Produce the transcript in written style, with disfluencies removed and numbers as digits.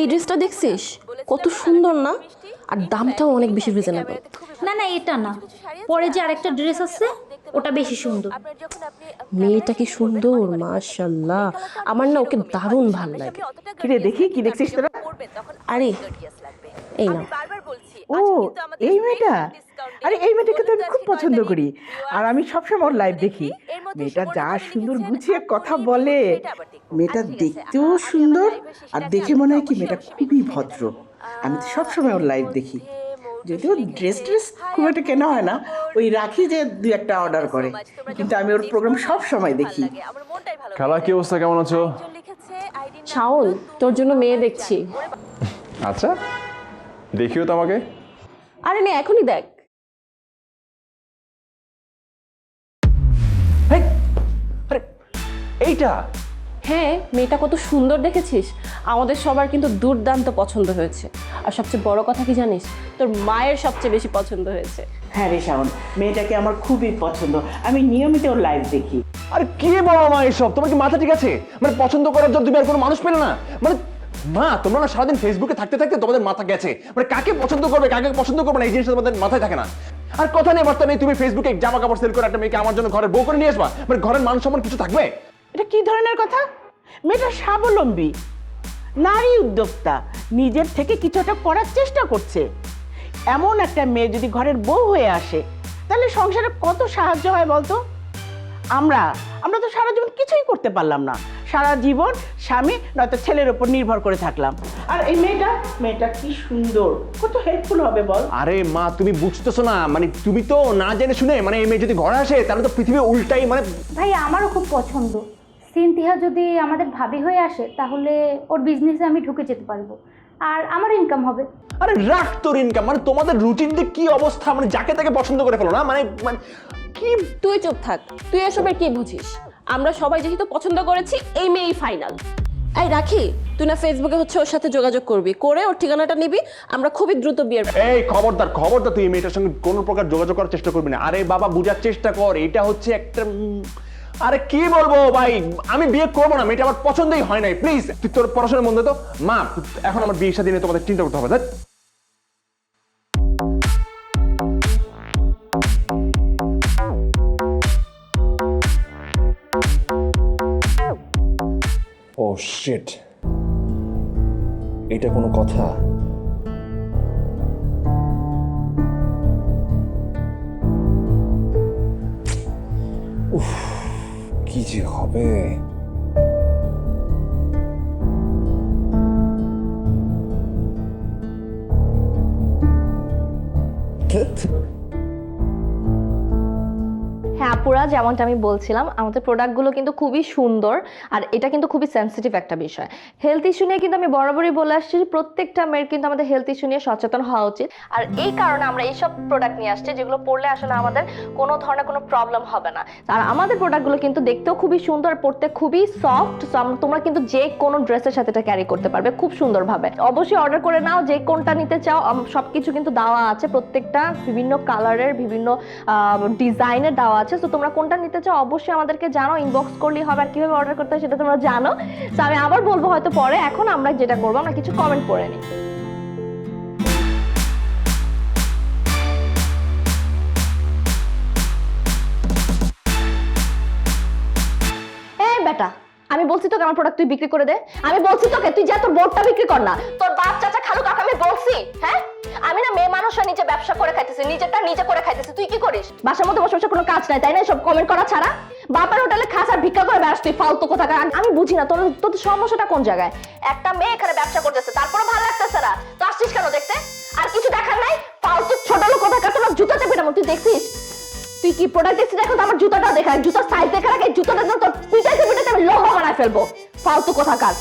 এই ড্রেসটা দেখছিস কত সুন্দর না, আর দামটাও অনেক বেশি রিজনেবল। না না এটা না, পরে যে আরেকটা ড্রেস আছে ওটা বেশি সুন্দর। মেয়েটা কি সুন্দর, মাশাআল্লাহ, আমার না ওকে দারুণ ভালো লাগে। কিরে দেখি কি দেখছিস তোরা? আরে এই না, ও এই মেয়েটা, আরে এই মেয়েটাকে তো আমি খুব পছন্দ করি, আর আমি সবসময় ওর লাইভ দেখি। মেয়েটা যা সুন্দর গুছিয়ে কথা বলে, মেয়েটা দেখতেও সুন্দর, আর দেখে মনে হয় কি মেয়েটা খুবই ভদ্র। আমি তো সবসময় ওর লাইভ দেখি, যদিও ড্রেস খুব একটা কেনা হয় না, ওই রাখি যে দু একটা অর্ডার করে, কিন্তু আমি ওর প্রোগ্রাম সব সময় দেখি। খেলা কি অবস্থা, কেমন আছো? শাওন তোর জন্য মেয়ে দেখছি। আচ্ছা, দেখিও তো আমাকে। আরে নে এখনই দেখ। হেই, আরে এইটা হ্যাঁ, মেয়েটা কত সুন্দর দেখেছিস, আমাদের সবার কিন্তু দুর্দান্ত পছন্দ হয়েছে। আর সবচেয়ে বড় কথা কি জানিস, তোর মায়ের সবচেয়ে বেশি পছন্দ হয়েছে। হ্যাঁ রে শাওন, মেয়েটাকে আমার খুবই পছন্দ, আমি নিয়মিত ওর লাইভ দেখি। আরে কি বলো মা এসব? তোমার কি মাথা ঠিক আছে? মানে পছন্দ করার জন্য তুমি আর কোনো মানুষ পেলে না? মানে মা, তোমরা না সারাদিন ফেসবুকে থাকতে থাকতে তোমাদের মাথা গেছে, মানে কাকে পছন্দ করবে কাকে পছন্দ করবে না এই জিনিসটা তোমাদের মাথায় থাকে না। আর কথা নেই বার্তা নেই, তুমি ফেসবুকে জামা কাপড় সেল করে একটা মেয়েকে আমার জন্য ঘরের বউ করে নিয়ে আসবা, মানে ঘরের মান সম্মান কিছু থাকবে? এটা কি ধরনের কথা? মেয়েটা স্বাবলম্বী, নারী উদ্যোক্তা, নিজের থেকে কিছু একটা করার চেষ্টা করছে। এমন একটা মেয়ে যদি ঘরের বউ হয়ে আসে, তাহলে সংসারে কত সাহায্য হয় বলতো? আমরা আমরা তো সারা জীবন কিছুই করতে পারলাম না, সারা জীবন স্বামী নয়তো ছেলের উপর নির্ভর করে থাকলাম। আর এই মেয়েটা কি সুন্দর, কত হেল্পফুল হবে বল। আরে মা, তুমি বুঝতেছো না, মানে তুমি তো না জেনে শুনে, মানে এই মেয়ে যদি ঘরে আসে তাহলে তো পৃথিবী উল্টাই, মানে ভাই আমারও খুব পছন্দ। সিনথিয়া যদি আমাদের ভাবি হয়ে আসে তাহলে ওর বিজনেসে আমি ঢুকে যেতে পারবো, আর আমার ইনকাম হবে। আরে রাখ তোর ইনকাম, মানে তোমাদের রুটিন যে কি অবস্থা, মানে যাকে তাকে পছন্দ করে ফেলো না, মানে মানে কি। তুই চুপ থাক, তুই এসবের কি বুঝিস? আমরা সবাই যেহেতু পছন্দ করেছি, এই মেয়েই ফাইনাল। এই রাখি, তুই না ফেসবুকে হচ্ছে ওর সাথে যোগাযোগ করবি, করে ওর ঠিকানাটা নিবি, আমরা খুবই দ্রুত বিয়ের। এই খবরদার খবরদার, তুই এই মেয়েটার সঙ্গে কোনো প্রকার যোগাযোগ করার চেষ্টা করবি না। আরে বাবা, বুঝার চেষ্টা কর, এটা হচ্ছে একটা আরে কি বলবো ভাই, আমি বিয়ে করবো না, মেয়েটা আমার পছন্দই হয় নাই। প্লিজ তুই তোর পড়াশোনার মন দে তো। মা, এখন আমার বিয়ের সাথে নিয়ে তোমাদের চিন্তা করতে হবে। দেখ ও শিট, এটা কোনো কথা? উফ, কি যে হবে। হ্যাঁ আপুরা, যেমনটা আমি বলছিলাম, আমাদের প্রোডাক্টগুলো কিন্তু খুবই সুন্দর, আর এটা কিন্তু খুবই সেন্সিটিভ একটা বিষয়। হেলথ ইস্যু নিয়ে কিন্তু আমি বরাবরই বলে আসছি, প্রত্যেকটা মেয়ের কিন্তু আমাদের হেলথ ইস্যু নিয়ে সচেতন হওয়া উচিত। আর এই কারণে আমরা এইসব প্রোডাক্ট নিয়ে আসছি যেগুলো পরলে আসলে আমাদের কোনো ধরনের কোনো প্রবলেম হবে না। আর আমাদের প্রোডাক্টগুলো কিন্তু দেখতেও খুবই সুন্দর, পরতে খুবই সফট। তোমরা কিন্তু যে কোনো ড্রেসের সাথে এটা ক্যারি করতে পারবে খুব সুন্দরভাবে। অবশ্যই অর্ডার করে নাও, যে কোনটা নিতে চাও সবকিছু কিন্তু দেওয়া আছে, প্রত্যেকটা বিভিন্ন কালারের বিভিন্ন ডিজাইনের দেওয়া আছে। তো তোমরা কোনটা নিতে চাও অবশ্যই আমাদেরকে জানো, ইনবক্স করলেই হবে। আর কিভাবে অর্ডার করতে হয় সেটা তোমরা জানো। তো আমি আবার বলবো হয়তো পরে, এখন আমরা যেটা করবো, আমরা কিছু কমেন্ট পড়ে নিই। এই বেটা, আমি বলছি তোকে আমার প্রোডাক্ট তুই বিক্রি করে দে। আমি বলছি তোকে তুই যা তোর বোর্ডটা বিক্রি কর না। তোর বাপ চাচা খালু কাকা আমি বলছি, হ্যাঁ আমি না মেয়ে মানুষরা নিজে ব্যবসা করে খাইতেছি, নিজেরটা নিজে করে খাইতেছি। তুই কি করিস? বাসার মধ্যে বসে বসে কোনো কাজ নাই, তাই না? সব কমেন্ট করা ছাড়া বাপের হোটেলে খাস আর ভিক্ষা করে বেড়াস তুই, ফালতু কোথাকার। আমি বুঝি না তোর সমস্যাটা কোন জায়গায়। একটা মেয়ে এখানে ব্যবসা করতেছে, তারপরে ভালো লাগতেছে না, তো আসছিস কেন দেখতে? আর কিছু দেখার নাই, ফালতু ছোট লোক কোথাকার। তোর জুতাতে পেটামো, তুই দেখছিস? তুই কি প্রোডাক্ট দেখছিস? দেখো তো আমার জুতাটা দেখা, জুতার সাইজ দেখা রাখে, জুতাটা তোর পিটাইতে পিটাইতে আমি লম্বা বানায় ফেলবো, ফালতু কোথাকার।